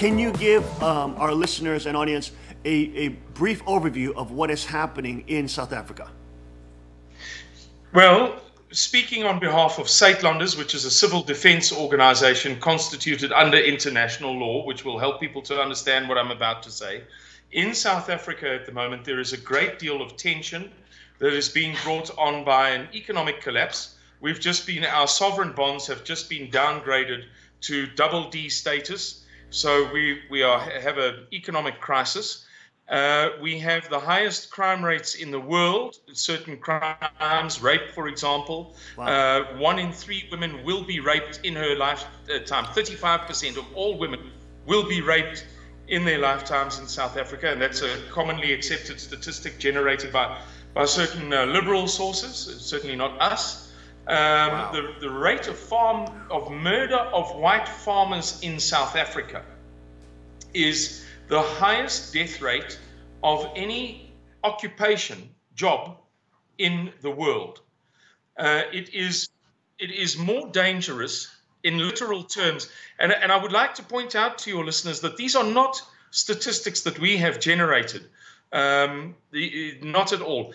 Can you give our listeners and audience a brief overview of what is happening in South Africa? Well, speaking on behalf of Suidlanders, which is a civil defense organization constituted under international law, which will help people to understand what I'm about to say, in South Africa at the moment, there is a great deal of tension that is being brought on by an economic collapse. Our sovereign bonds have just been downgraded to double D status. So we have an economic crisis. We have the highest crime rates in the world, certain crimes, rape, for example. Wow. 1 in 3 women will be raped in her lifetime. 35% of all women will be raped in their lifetimes in South Africa, and that's a commonly accepted statistic generated by certain liberal sources, certainly not us. Wow. The rate of murder of white farmers in South Africa is the highest death rate of any occupation, job in the world. It is more dangerous in literal terms. And I would like to point out to your listeners that these are not statistics that we have generated. Not at all.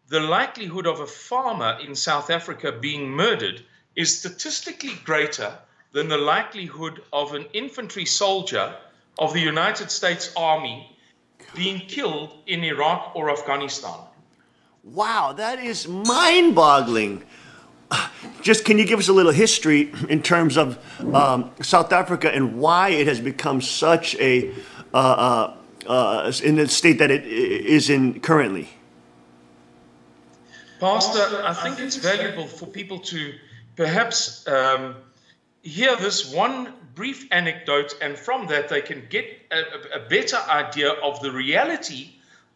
The likelihood of a farmer in South Africa being murdered is statistically greater than the likelihood of an infantry soldier of the United States Army being killed in Iraq or Afghanistan. Wow, that is mind-boggling. Just can you give us a little history in terms of South Africa and why it has become such a in the state that it is in currently? Pastor, I think it's valuable for people to perhaps hear this one brief anecdote, and from that they can get a better idea of the reality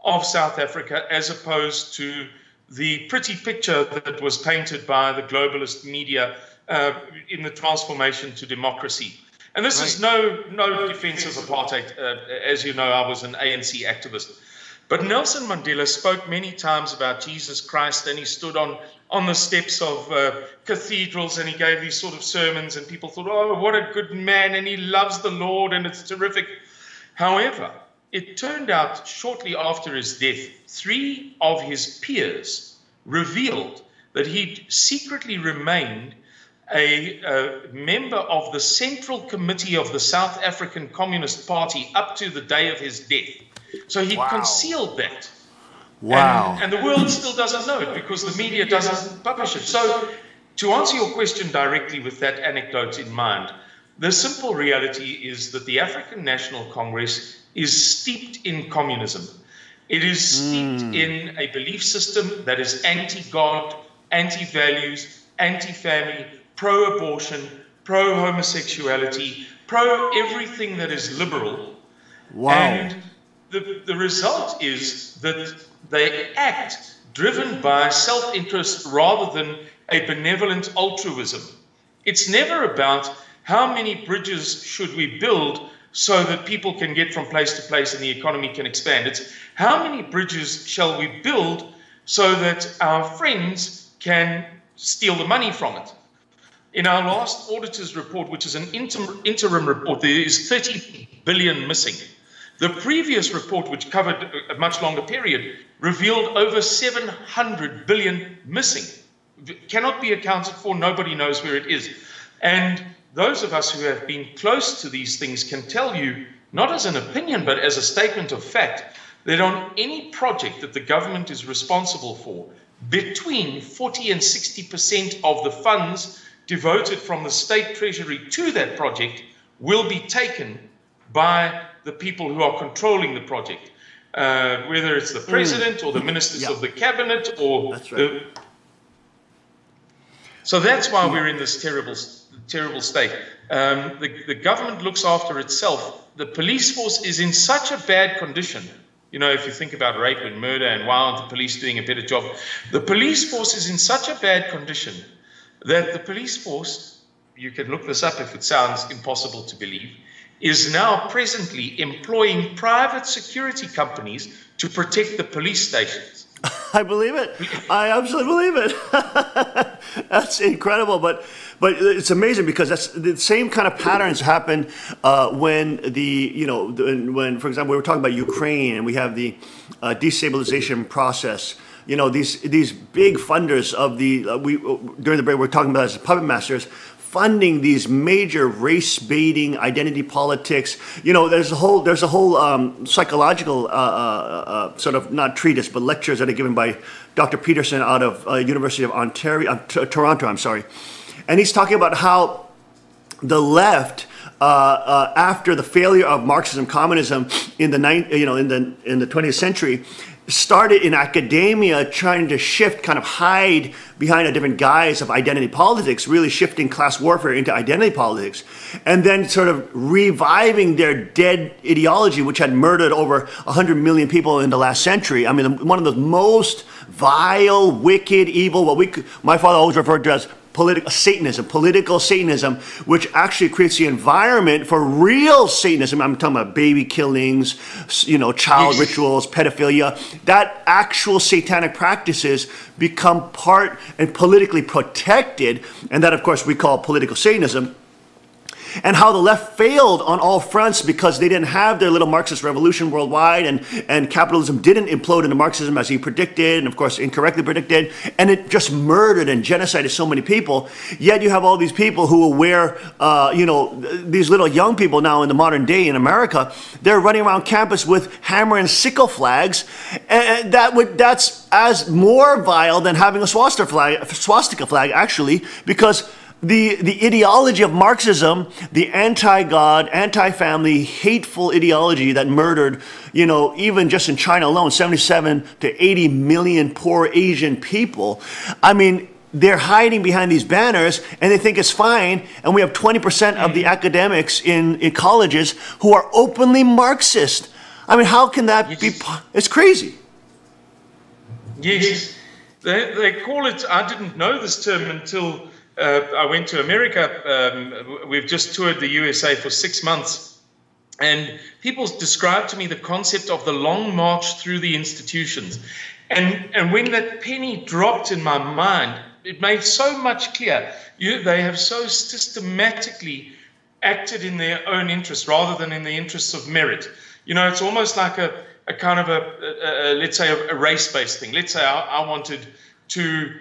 of South Africa as opposed to the pretty picture that was painted by the globalist media in the transformation to democracy. And this is no defense of apartheid. As you know, I was an ANC activist. But Nelson Mandela spoke many times about Jesus Christ, and he stood on the steps of cathedrals, and he gave these sort of sermons, and people thought, oh, what a good man, and he loves the Lord, and it's terrific. However, it turned out shortly after his death, 3 of his peers revealed that he'd secretly remained a member of the Central Committee of the South African Communist Party up to the day of his death. So he concealed that. Wow. And the world still doesn't know it because the media doesn't publish it. So to answer your question directly with that anecdote in mind, the simple reality is that the African National Congress is steeped in communism. It is steeped in a belief system that is anti-God, anti-values, anti-family, pro-abortion, pro-homosexuality, pro-everything that is liberal. Wow. And the result is that they act driven by self-interest rather than a benevolent altruism. It's never about how many bridges should we build so that people can get from place to place and the economy can expand. It's how many bridges shall we build so that our friends can steal the money from it. In our last auditor's report, which is an interim report, there is 30 billion missing. The previous report, which covered a much longer period, revealed over 700 billion missing. Cannot be accounted for, nobody knows where it is. And those of us who have been close to these things can tell you, not as an opinion, but as a statement of fact, that on any project that the government is responsible for, between 40 and 60% of the funds devoted from the state treasury to that project will be taken by the people who are controlling the project, whether it's the president or the ministers of the cabinet or So that's why we're in this terrible state. The government looks after itself. The police force is in such a bad condition. You know, if you think about rape and murder and why aren't the police doing a better job? The police force is in such a bad condition that the police force, you can look this up if it sounds impossible to believe, is now presently employing private security companies to protect the police stations. I believe it. I absolutely believe it. That's incredible, but it's amazing because that's the same kind of patterns happen when when, for example, we were talking about Ukraine and we have the destabilization process. You know, these big funders of the during the break we're talking about as puppet masters, funding these major race baiting identity politics. You know, there's a whole psychological sort of, not treatise, but lectures that are given by Dr. Peterson out of University of Toronto. I'm sorry, and he's talking about how the left, after the failure of Marxism, communism in the 20th century, started in academia trying to shift, kind of hide behind a different guise of identity politics, really shifting class warfare into identity politics, and then sort of reviving their dead ideology, which had murdered over 100 million people in the last century. I mean, one of the most vile, wicked, evil, my father always referred to as political Satanism, which actually creates the environment for real Satanism. I'm talking about baby killings, child rituals, pedophilia. That actual satanic practices become part and politically protected, and that, of course, we call political Satanism. And how the left failed on all fronts because they didn't have their little Marxist revolution worldwide, and capitalism didn't implode into Marxism as he predicted, and of course incorrectly predicted, and it just murdered and genocided so many people. Yet you have all these people who will wear, these little young people now in the modern day in America, they're running around campus with hammer and sickle flags, and that's as more vile than having a swastika flag actually, because the ideology of Marxism, the anti-God, anti-family, hateful ideology that murdered, even just in China alone, 77 to 80 million poor Asian people. I mean, they're hiding behind these banners and they think it's fine. And we have 20% of the academics in colleges who are openly Marxist. I mean, how can that be? It's crazy. Yes. They call it, I didn't know this term until I went to America. We've just toured the USA for 6 months, and people described to me the concept of the long march through the institutions. And when that penny dropped in my mind, it made so much clear. They have so systematically acted in their own interest rather than in the interests of merit. It's almost like a kind of let's say a race-based thing. Let's say I wanted to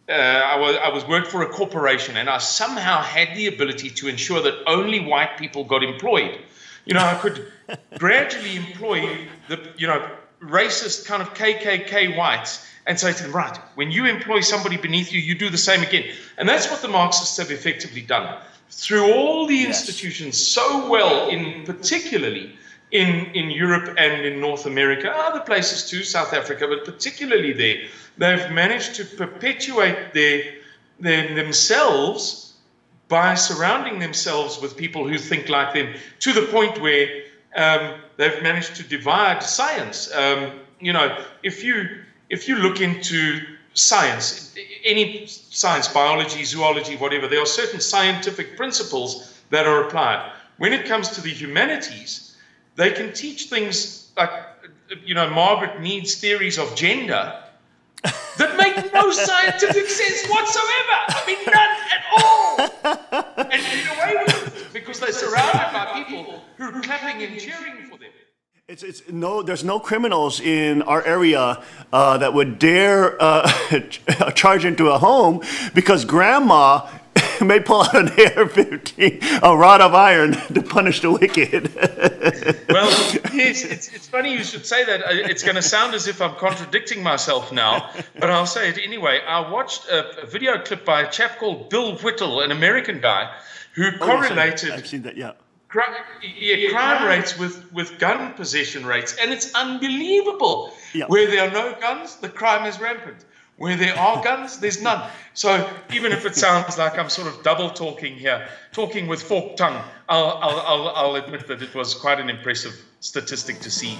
I was worked for a corporation, and I somehow had the ability to ensure that only white people got employed. I could gradually employ the racist kind of KKK whites and say to them, right, when you employ somebody beneath you, you do the same again. And that's what the Marxists have effectively done through all the institutions so well, particularly in Europe and in North America, other places too, South Africa, but particularly there. They've managed to perpetuate themselves by surrounding themselves with people who think like them, to the point where they've managed to divide science. If you look into science, any science, biology, zoology, whatever, there are certain scientific principles that are applied. When it comes to the humanities, they can teach things like, Margaret Mead's theories of gender that make no scientific sense whatsoever. I mean, none at all. And get away with it because they're surrounded by people who are clapping and cheering for them. There's no criminals in our area that would dare charge into a home because grandma may pull out an AR-15, a rod of iron, to punish the wicked. Well, yes, it's funny you should say that. It's going to sound as if I'm contradicting myself now, but I'll say it anyway. I watched a video clip by a chap called Bill Whittle, an American guy, who correlated I've seen that, yeah. Crime rates with gun possession rates, and it's unbelievable. Yeah. Where there are no guns, the crime is rampant. Where there are guns, there's none. So even if it sounds like I'm sort of double talking here, talking with forked tongue, I'll admit that it was quite an impressive statistic to see.